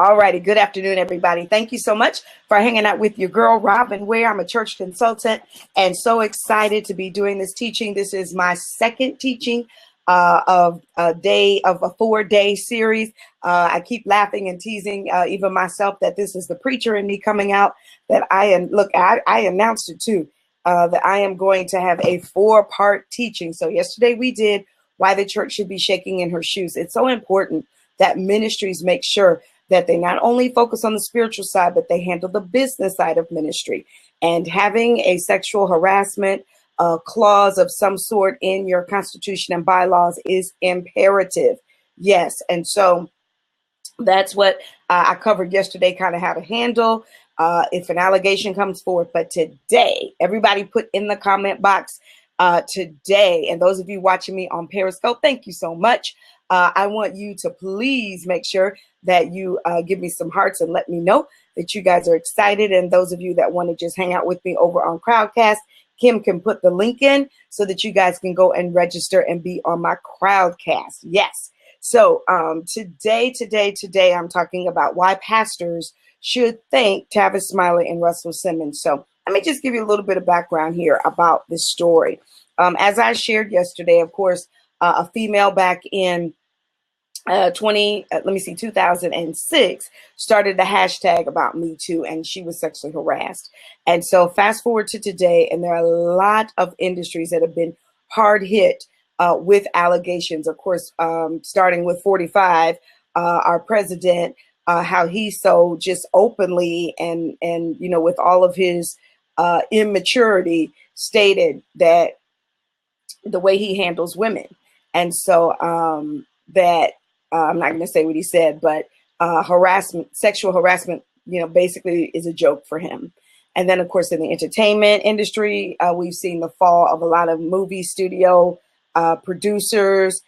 All righty. Good afternoon, everybody. Thank you so much for hanging out with your girl, Robin Ware. I'm a church consultant and so excited to be doing this teaching. This is my second teaching of a 4-day series. I keep laughing and teasing even myself that this is the preacher in me coming out, that I am, look, I announced it too, that I am going to have a 4-part teaching. So yesterday we did why the church should be shaking in her shoes. It's so important that ministries make sure that they not only focus on the spiritual side, but they handle the business side of ministry. And having a sexual harassment clause of some sort in your constitution and bylaws is imperative. Yes. And so that's what I covered yesterday, kind of how to handle if an allegation comes forward. But today, everybody put in the comment box today, and those of you watching me on Periscope, thank you so much. I want you to please make sure that you give me some hearts and let me know that you guys are excited. And those of you that want to just hang out with me over on Crowdcast, Kim can put the link in so that you guys can go and register and be on my Crowdcast. Yes. So today, I'm talking about why pastors should thank Tavis, Smiley, and Russell Simmons. So let me just give you a little bit of background here about this story. As I shared yesterday, of course, a female back in 2006 started the hashtag about Me Too, and she was sexually harassed. And so fast forward to today, and there are a lot of industries that have been hard hit with allegations. Of course, starting with 45, our president, how he so just openly and with all of his immaturity stated that the way he handles women. And so that I'm not going to say what he said, but harassment, sexual harassment, basically is a joke for him. And then, of course, in the entertainment industry, we've seen the fall of a lot of movie studio producers.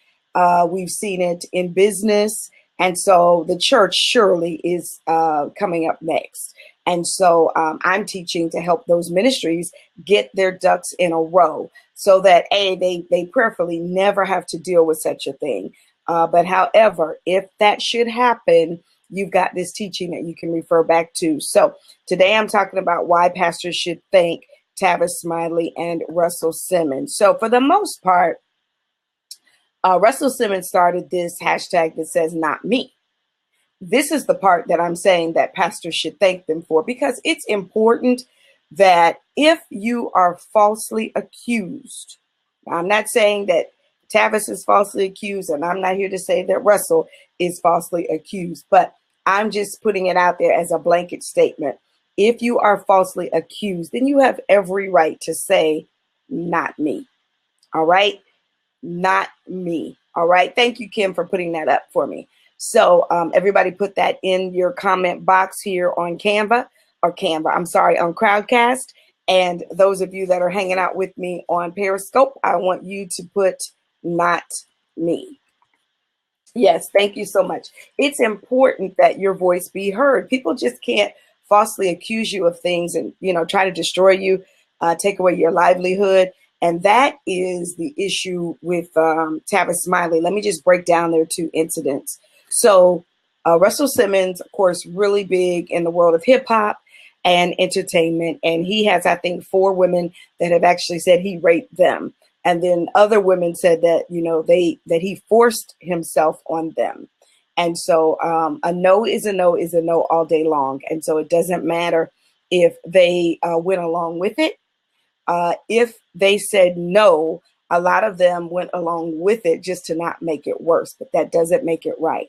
We've seen it in business. And so the church surely is coming up next. And so I'm teaching to help those ministries get their ducks in a row so that they prayerfully never have to deal with such a thing. But however, if that should happen, you've got this teaching that you can refer back to. So today I'm talking about why pastors should thank Tavis, Smiley, and Russell Simmons. So for the most part, Russell Simmons started this hashtag that says not me. This is the part that I'm saying that pastors should thank them for, because it's important that if you are falsely accused, I'm not saying that Tavis is falsely accused, and I'm not here to say that Russell is falsely accused, but I'm just putting it out there as a blanket statement. If you are falsely accused, then you have every right to say, not me. All right? Not me. All right. Thank you, Kim, for putting that up for me. So everybody put that in your comment box here on on Crowdcast. And those of you that are hanging out with me on Periscope, I want you to put not me. Yes, thank you so much. It's important that your voice be heard. People just can't falsely accuse you of things and, try to destroy you, take away your livelihood. And that is the issue with Tavis, Smiley. Let me just break down their 2 incidents. So Russell Simmons, of course, really big in the world of hip hop and entertainment. And he has, I think, 4 women that have actually said he raped them. And then other women said that, that he forced himself on them. And so a no is a no is a no all day long. And so it doesn't matter if they went along with it. If they said no, a lot of them went along with it just to not make it worse, but that doesn't make it right.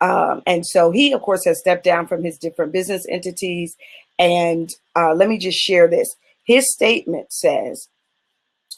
And so he, of course, has stepped down from his different business entities. And let me just share this. His statement says,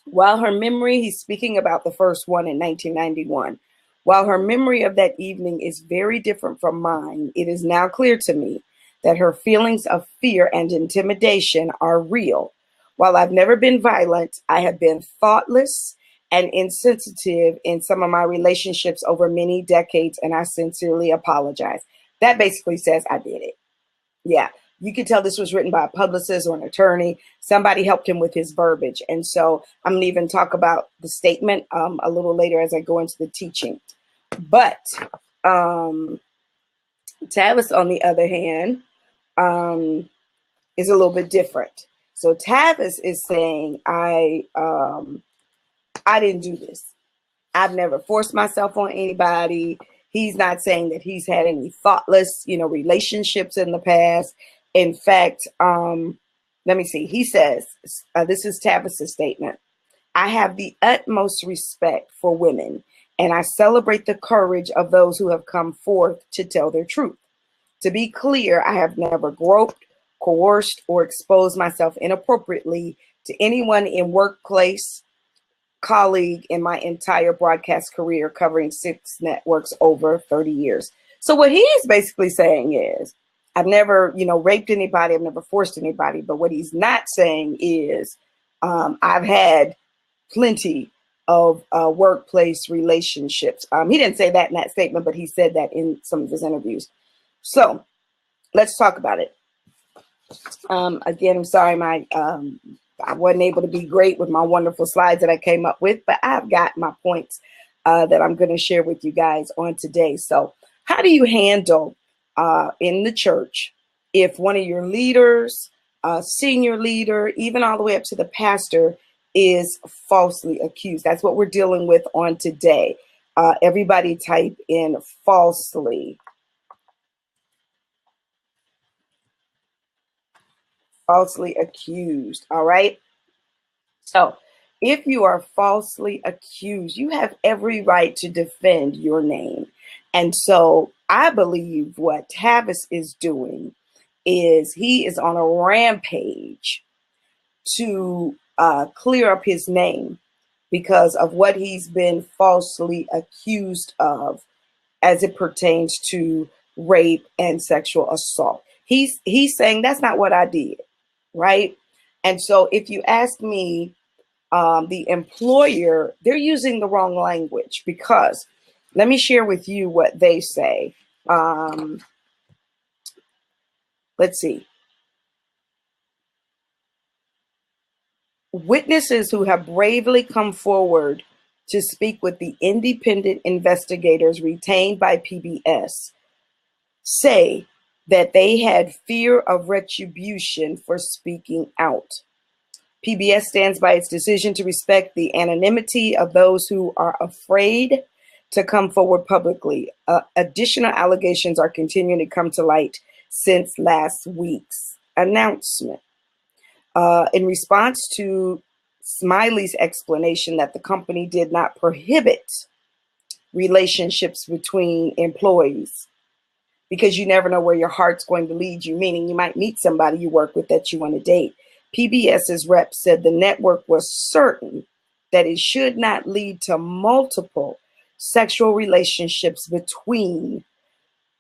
while her memory, he's speaking about the first one in 1991, while her memory of that evening is very different from mine, it is now clear to me that her feelings of fear and intimidation are real. While I've never been violent, I have been thoughtless and insensitive in some of my relationships over many decades, and I sincerely apologize. That basically says I did it. Yeah, you can tell this was written by a publicist or an attorney. Somebody helped him with his verbiage. And so I'm going to even talk about the statement a little later as I go into the teaching. But Tavis, on the other hand, is a little bit different. So Tavis is saying, I didn't do this. I've never forced myself on anybody. He's not saying that he's had any thoughtless, relationships in the past. In fact, let me see. He says, this is Tavis's statement. I have the utmost respect for women, and I celebrate the courage of those who have come forth to tell their truth. To be clear, I have never groped, coerced, or exposed myself inappropriately to anyone in workplace, colleague in my entire broadcast career covering 6 networks over 30 years. So what he is basically saying is, I've never, raped anybody. I've never forced anybody. But what he's not saying is, I've had plenty of workplace relationships. He didn't say that in that statement, but he said that in some of his interviews. So let's talk about it. Again, I'm sorry, I wasn't able to be great with my wonderful slides that I came up with, but I've got my points that I'm going to share with you guys on today. So how do you handle in the church if one of your leaders, senior leader, even all the way up to the pastor, is falsely accused? That's what we're dealing with on today. Everybody type in falsely. Falsely accused. All right. So if you are falsely accused, you have every right to defend your name. And so I believe what Tavis is doing is he is on a rampage to clear up his name because of what he's been falsely accused of as it pertains to rape and sexual assault. He's saying that's not what I did, right? And so if you ask me, the employer, they're using the wrong language because let me share with you what they say. Let's see. Witnesses who have bravely come forward to speak with the independent investigators retained by PBS say that they had fear of retribution for speaking out. PBS stands by its decision to respect the anonymity of those who are afraid to come forward publicly. Additional allegations are continuing to come to light since last week's announcement. In response to Smiley's explanation that the company did not prohibit relationships between employees because you never know where your heart's going to lead you, meaning you might meet somebody you work with that you want to date. PBS's rep said the network was certain that it should not lead to multiple sexual relationships between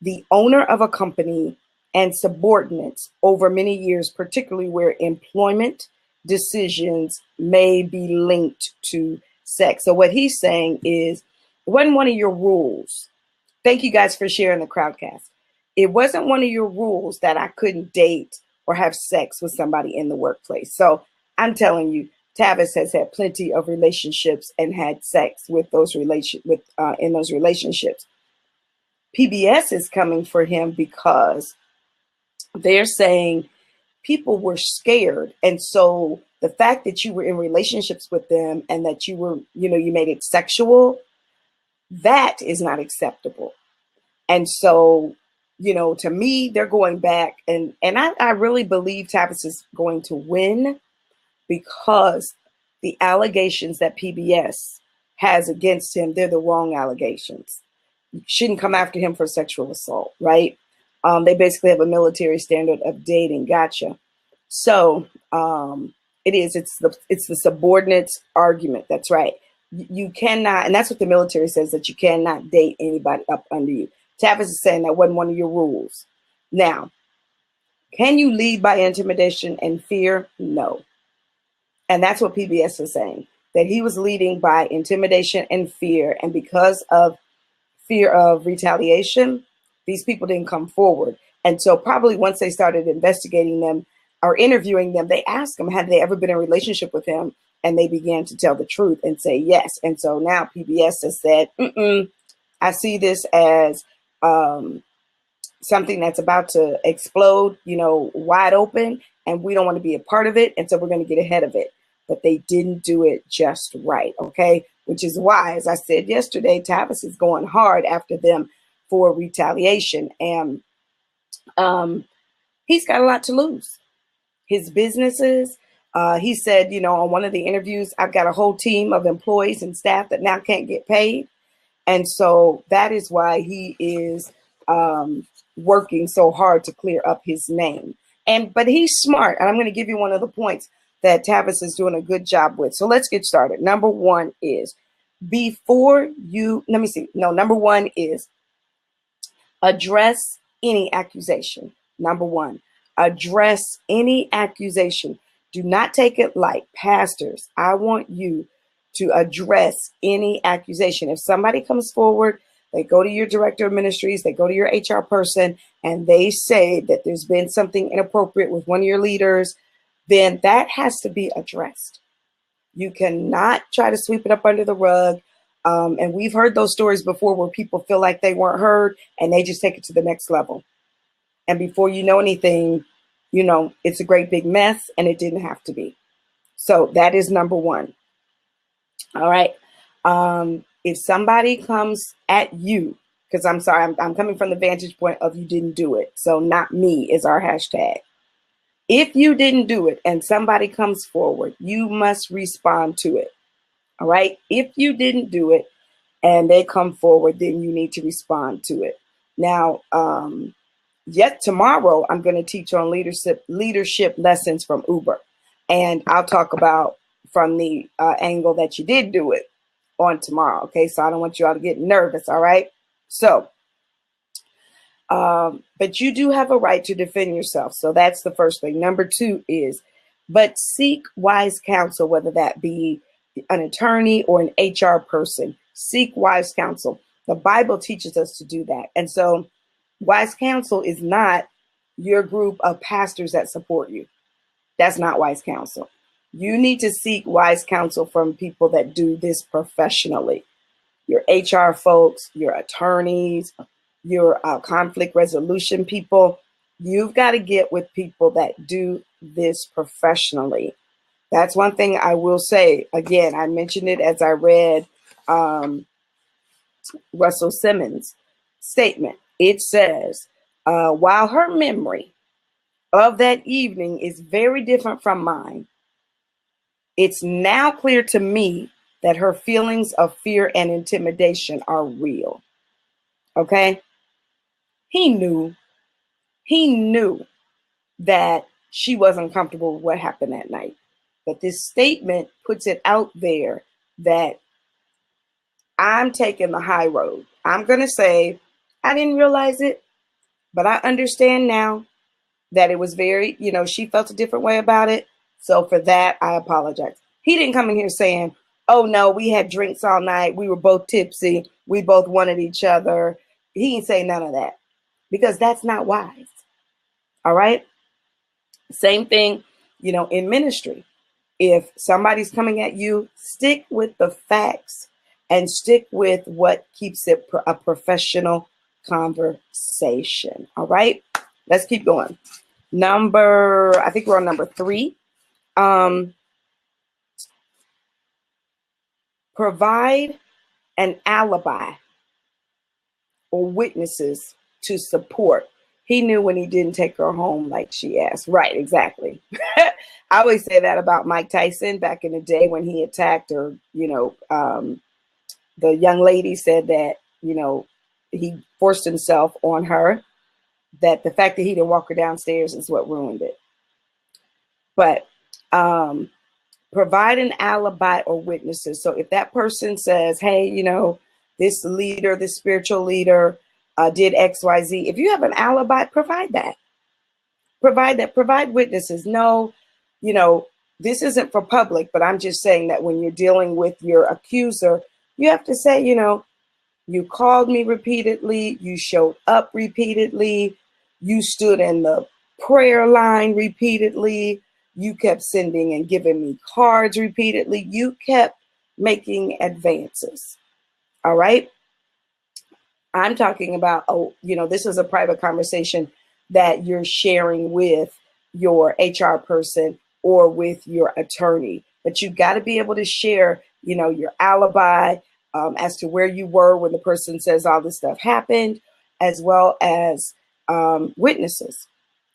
the owner of a company and subordinates over many years, particularly where employment decisions may be linked to sex. So what he's saying is, it wasn't one of your rules. Thank you guys for sharing the crowdcast. It wasn't one of your rules that I couldn't date or have sex with somebody in the workplace. So I'm telling you, Tavis has had plenty of relationships and had sex with those in those relationships. PBS is coming for him because they're saying people were scared. And so the fact that you were in relationships with them and that you were, you made it sexual, that is not acceptable. And so, to me, they're going back and I really believe Tavis is going to win because the allegations that PBS has against him, they're the wrong allegations. You shouldn't come after him for sexual assault, right? They basically have a military standard of dating. Gotcha. So it's the subordinates argument. That's right. You cannot, and that's what the military says, that you cannot date anybody up under you. Tavis is saying that wasn't one of your rules. Now, can you lead by intimidation and fear? No. And that's what PBS is saying, that he was leading by intimidation and fear. And because of fear of retaliation, these people didn't come forward. And so probably once they started investigating them or interviewing them, they asked them, had they ever been in a relationship with him? And they began to tell the truth and say yes. And so now PBS has said, I see this as something that's about to explode, wide open, and we don't want to be a part of it. And so we're going to get ahead of it. But they didn't do it just right. Okay. Which is why, as I said yesterday, Tavis is going hard after them for retaliation. And he's got a lot to lose. His businesses. He said, on one of the interviews, I've got a whole team of employees and staff that now can't get paid. And so that is why he is working so hard to clear up his name. But he's smart. And I'm going to give you one of the points that Tavis is doing a good job with. So let's get started. Number one is number one is address any accusation. Number one, address any accusation. Do not take it light. Pastors, I want you to address any accusation. If somebody comes forward, they go to your director of ministries, they go to your HR person, and they say that there's been something inappropriate with one of your leaders, then that has to be addressed. You cannot try to sweep it up under the rug. And we've heard those stories before where people feel like they weren't heard and they just take it to the next level. And before you know anything, it's a great big mess, and it didn't have to be. So that is number one. All right. If somebody comes at you, because I'm sorry, I'm coming from the vantage point of you didn't do it. So not me is our hashtag. If you didn't do it and somebody comes forward, you must respond to it. All right. If you didn't do it and they come forward, then you need to respond to it. Now, yet tomorrow, I'm going to teach on leadership lessons from Uber. And I'll talk about from the angle that you did do it on tomorrow. Okay. So I don't want you all to get nervous. All right. So, but you do have a right to defend yourself. So that's the first thing. Number two is, but seek wise counsel, whether that be an attorney or an HR person. Seek wise counsel. The Bible teaches us to do that. And so wise counsel is not your group of pastors that support you. That's not wise counsel. You need to seek wise counsel from people that do this professionally. Your HR folks, your attorneys, your conflict resolution people. You've got to get with people that do this professionally. That's one thing I will say. Again, I mentioned it as I read Russell Simmons' statement. It says, while her memory of that evening is very different from mine, it's now clear to me that her feelings of fear and intimidation are real. Okay? He knew that she wasn't comfortable with what happened that night. But this statement puts it out there that I'm taking the high road. I'm going to say, I didn't realize it, but I understand now that it was very, she felt a different way about it. So for that, I apologize. He didn't come in here saying, oh no, we had drinks all night. We were both tipsy. We both wanted each other. He didn't say none of that because that's not wise. All right. Same thing, in ministry. If somebody's coming at you, stick with the facts and stick with what keeps it a professional conversation. All right, let's keep going. I think we're on number 3. Provide an alibi or witnesses to support. He knew when he didn't take her home like she asked. Right, exactly. I always say that about Mike Tyson back in the day when he attacked her. The young lady said that, he forced himself on her, that the fact that he didn't walk her downstairs is what ruined it. But provide an alibi or witnesses. So if that person says, hey, this leader, this spiritual leader did X, Y, Z. If you have an alibi, provide that. Provide witnesses. No, this isn't for public, but I'm just saying that when you're dealing with your accuser, you have to say, you called me repeatedly. You showed up repeatedly. You stood in the prayer line repeatedly. You kept sending and giving me cards repeatedly. You kept making advances. All right. I'm talking about, oh, this is a private conversation that you're sharing with your HR person or with your attorney. But you've got to be able to share, your alibi as to where you were when the person says all this stuff happened, as well as witnesses.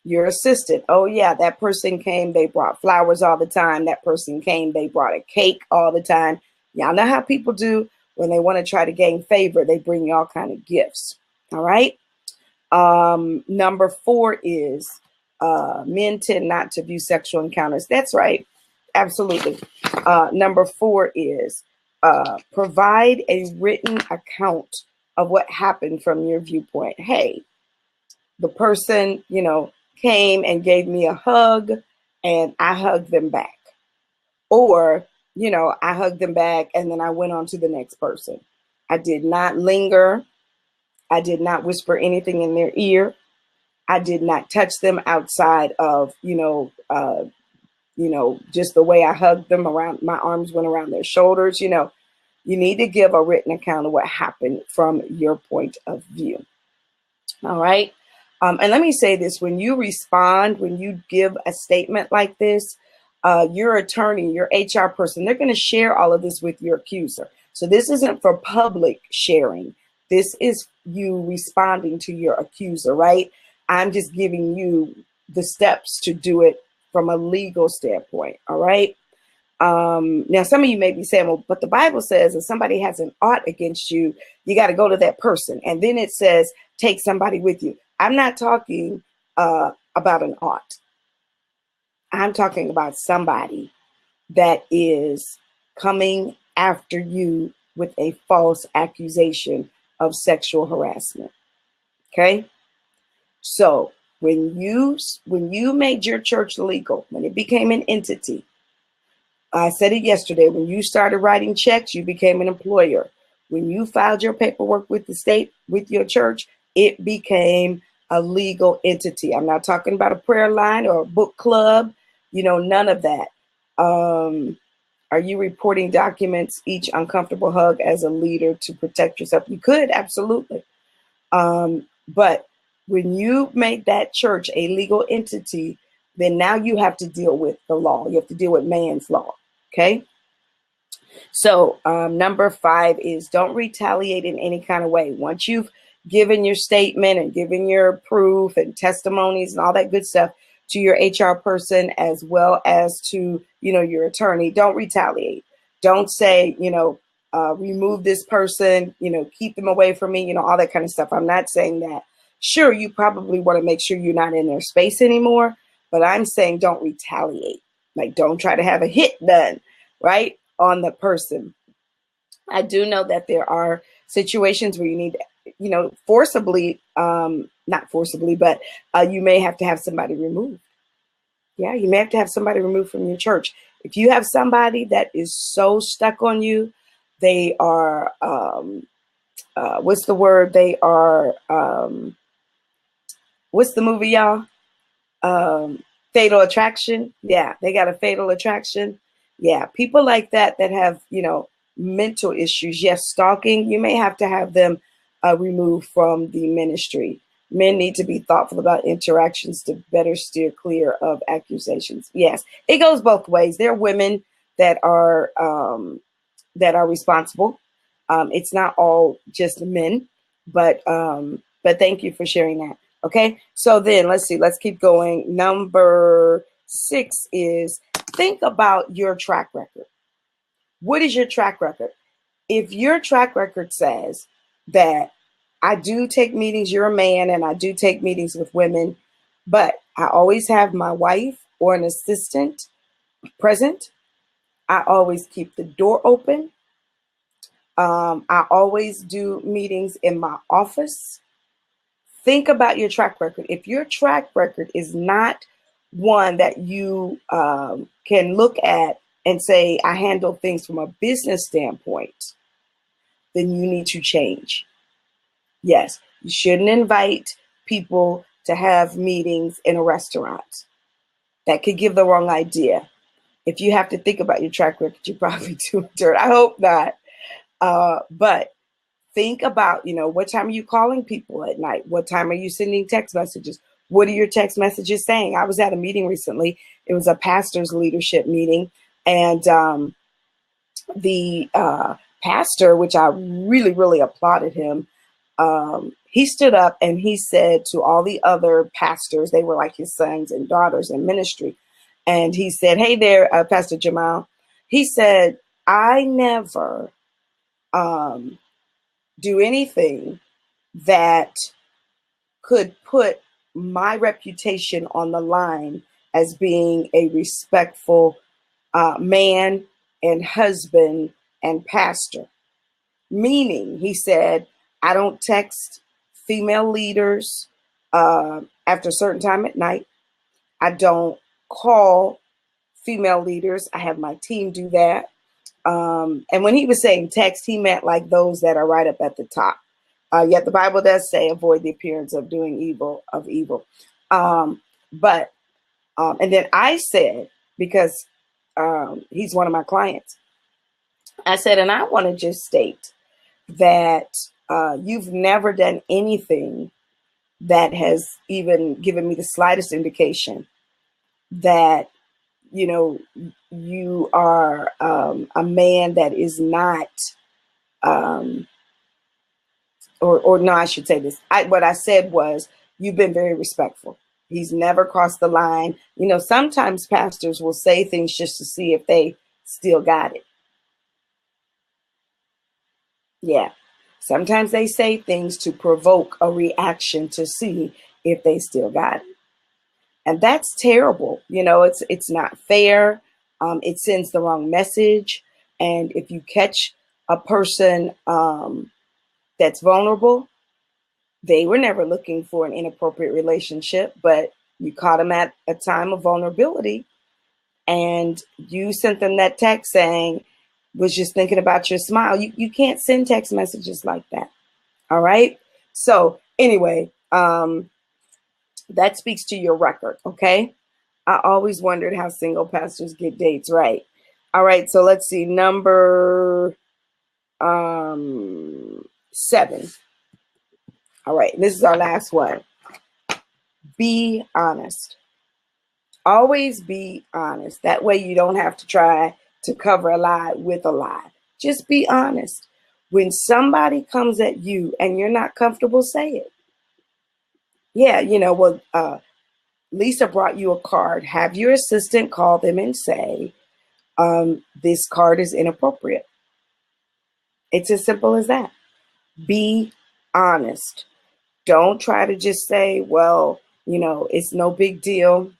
Your assistant. Oh, yeah, that person came. They brought flowers all the time. That person came. They brought a cake all the time. Y'all know how people do when they want to try to gain favor. They bring you all kind of gifts. All right. Number 4 is men tend not to view sexual encounters. That's right. Absolutely. Number 4 is provide a written account of what happened from your viewpoint. Hey, the person, came and gave me a hug and I hugged them back. Or, I hugged them back and then I went on to the next person. I did not linger. I did not whisper anything in their ear. I did not touch them outside of, just the way I hugged them around, my arms went around their shoulders. You need to give a written account of what happened from your point of view. All right. And let me say this, when you respond, when you give a statement like this, your attorney, your HR person, they're going to share all of this with your accuser. So this isn't for public sharing. This is you responding to your accuser, right? I'm just giving you the steps to do it from a legal standpoint. All right. Now, some of you may be saying, well, but the Bible says if somebody has an ought against you, you got to go to that person. And then it says, take somebody with you. I'm not talking about an ought. I'm talking about somebody that is coming after you with a false accusation of sexual harassment. Okay. So when you made your church legal, when it became an entity, I said it yesterday, when you started writing checks, you became an employer. When you filed your paperwork with the state, with your church, it became a legal entity. I'm not talking about a prayer line or a book club, none of that. Are you reporting documents, each uncomfortable hug as a leader to protect yourself? You could, absolutely. But when you make that church a legal entity, then now you have to deal with the law. You have to deal with man's law. Okay. So number 5 is don't retaliate in any kind of way. Once you've given your statement and given your proof and testimonies and all that good stuff to your HR person, as well as to, your attorney, don't retaliate. Don't say, remove this person, keep them away from me, all that kind of stuff. I'm not saying that. Sure, you probably want to make sure you're not in their space anymore, but I'm saying don't retaliate. Like, don't try to have a hit done, right, on the person. I do know that there are situations where you need, forcibly, not forcibly, but you may have to have somebody removed. Yeah, you may have to have somebody removed from your church. If you have somebody that is so stuck on you, they are, what's the word? They are, what's the movie, y'all? Fatal Attraction. Yeah, they got a fatal attraction. Yeah, people like that have, mental issues. Yes, stalking, you may have to have them removed from the ministry. Men need to be thoughtful about interactions to better steer clear of accusations. Yes, it goes both ways. There are women that are responsible. It's not all just men, but thank you for sharing that. Okay, so then let's see. Let's keep going. Number 6 is think about your track record. What is your track record? If your track record says that I do take meetings, you're a man, and I do take meetings with women, but I always have my wife or an assistant present. I always keep the door open. I always do meetings in my office. Think about your track record. If your track record is not one that you can look at and say, I handle things from a business standpoint, then you need to change. Yes, you shouldn't invite people to have meetings in a restaurant. That could give the wrong idea. If you have to think about your track record, you're probably doing dirt. I hope not. But think about, what time are you calling people at night? What time are you sending text messages? What are your text messages saying? I was at a meeting recently. It was a pastor's leadership meeting. And the pastor, which I really, really applauded him, he stood up and he said to all the other pastors, they were like his sons and daughters in ministry. And he said, hey there, Pastor Jamal. He said, I never do anything that could put my reputation on the line as being a respectful man and husband and pastor. Meaning, he said, I don't text female leaders after a certain time at night. I don't call female leaders. I have my team do that. And when he was saying text, he meant like those that are right up at the top. Yet the Bible does say, avoid the appearance of doing evil. And then I said, because he's one of my clients, I said, and I want to just state that you've never done anything that has even given me the slightest indication that, you are a man that is not, or no, I should say this. What I said was, you've been very respectful. He's never crossed the line. Sometimes pastors will say things just to see if they still got it. Yeah. Sometimes they say things to provoke a reaction to see if they still got it. And that's terrible. It's not fair. It sends the wrong message. And if you catch a person that's vulnerable, they were never looking for an inappropriate relationship, but you caught them at a time of vulnerability and you sent them that text saying, was just thinking about your smile. You can't send text messages like that. All right. So anyway, that speaks to your record. Okay. I always wondered how single pastors get dates right. All right. So let's see. Number 7. All right. This is our last one. Be honest. Always be honest. That way you don't have to try to cover a lie with a lie. Just be honest. When somebody comes at you and you're not comfortable, say it. Yeah, Lisa brought you a card. Have your assistant call them and say, this card is inappropriate. It's as simple as that. Be honest. Don't try to just say, well, it's no big deal.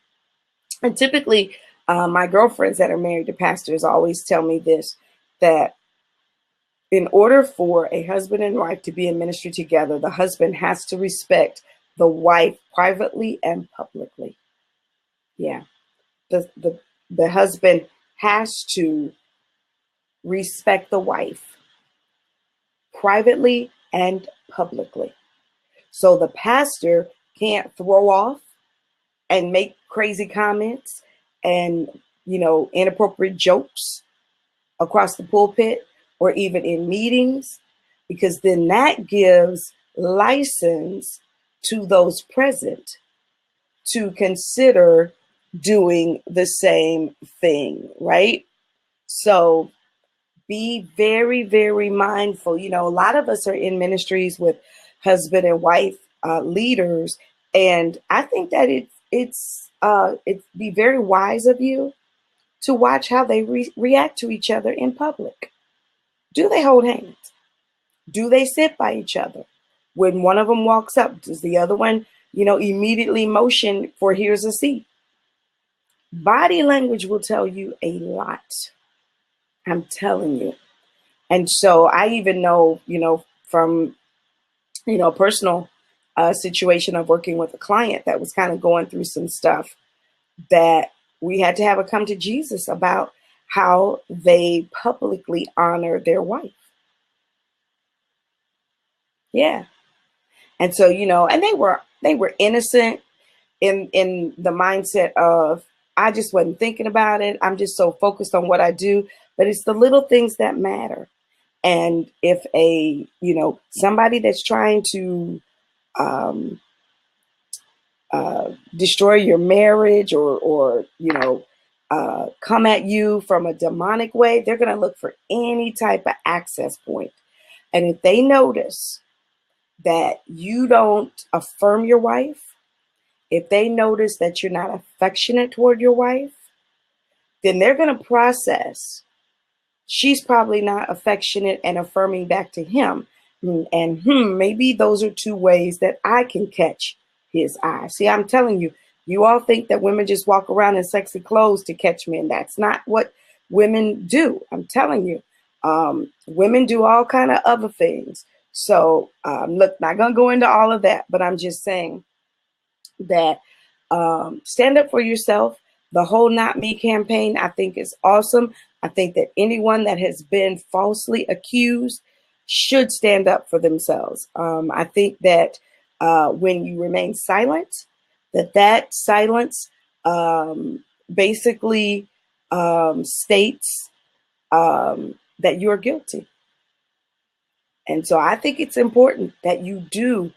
And typically, my girlfriends that are married to pastors always tell me this, that in order for a husband and wife to be in ministry together, the husband has to respect the wife privately and publicly. Yeah. The husband has to respect the wife privately and publicly. So the pastor can't throw off and make crazy comments and, inappropriate jokes across the pulpit or even in meetings, because then that gives license to those present to consider doing the same thing, right? So be very, very mindful. A lot of us are in ministries with husband and wife leaders, and I think that it's be very wise of you to watch how they react to each other in public. Do they hold hands? Do they sit by each other? When one of them walks up, does the other one, immediately motion for here's a seat? Body language will tell you a lot. I'm telling you. And so I even know, from, personal situation of working with a client that was kind of going through some stuff, that we had to have a come to Jesus about how they publicly honor their wife. Yeah. And so, and they were innocent in the mindset of, I just wasn't thinking about it. I'm just so focused on what I do, but it's the little things that matter. And if somebody that's trying to um, destroy your marriage or come at you from a demonic way, they're going to look for any type of access point. And if they notice that you don't affirm your wife, if they notice that you're not affectionate toward your wife, then they're going to process. She's probably not affectionate and affirming back to him. And maybe those are two ways that I can catch his eye. See, I'm telling you, you all think that women just walk around in sexy clothes to catch men. That's not what women do. I'm telling you, women do all kind of other things. So look, not going to go into all of that, but I'm just saying that stand up for yourself. The whole Not Me campaign, I think, is awesome. I think that anyone that has been falsely accused should stand up for themselves. I think that when you remain silent, that silence basically states that you're guilty. And so I think it's important that you do,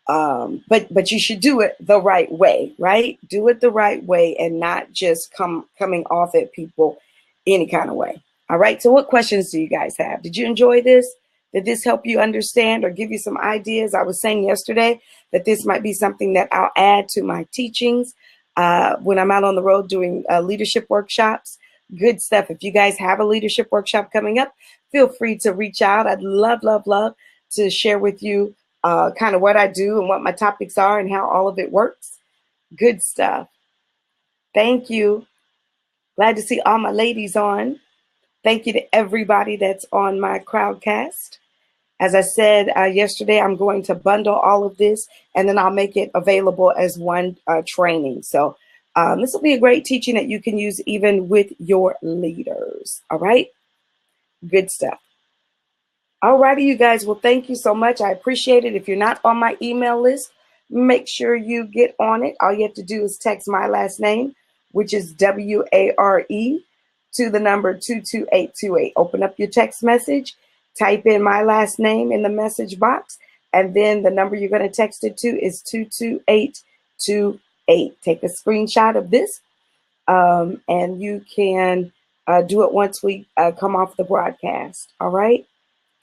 but you should do it the right way, right? Do it the right way and not just coming off at people any kind of way. All right. So what questions do you guys have? Did you enjoy this? Did this help you understand or give you some ideas? I was saying yesterday that this might be something that I'll add to my teachings when I'm out on the road doing leadership workshops. Good stuff. If you guys have a leadership workshop coming up, feel free to reach out. I'd love to share with you kind of what I do and what my topics are and how all of it works. Good stuff. Thank you. Glad to see all my ladies on. Thank you to everybody that's on my crowdcast. As I said yesterday, I'm going to bundle all of this and then I'll make it available as one training. So this will be a great teaching that you can use even with your leaders. All right. Good stuff. All righty, you guys. Well, thank you so much. I appreciate it. If you're not on my email list, make sure you get on it. All you have to do is text my last name, which is WARE, to the number 22828. Open up your text message, type in my last name in the message box, and then the number you're going to text it to is 22828. Take a screenshot of this, and you can do it once we come off the broadcast. All right.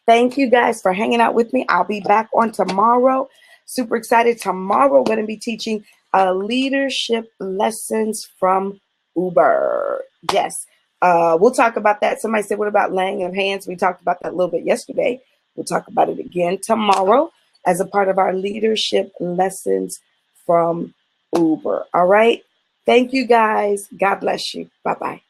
Thank you guys for hanging out with me. I'll be back on tomorrow. Super excited. Tomorrow we're going to be teaching leadership lessons from Uber. Yes. We'll talk about that. Somebody said, what about laying of hands? We talked about that a little bit yesterday. We'll talk about it again tomorrow as a part of our leadership lessons from Uber. All right. Thank you guys. God bless you. Bye-bye.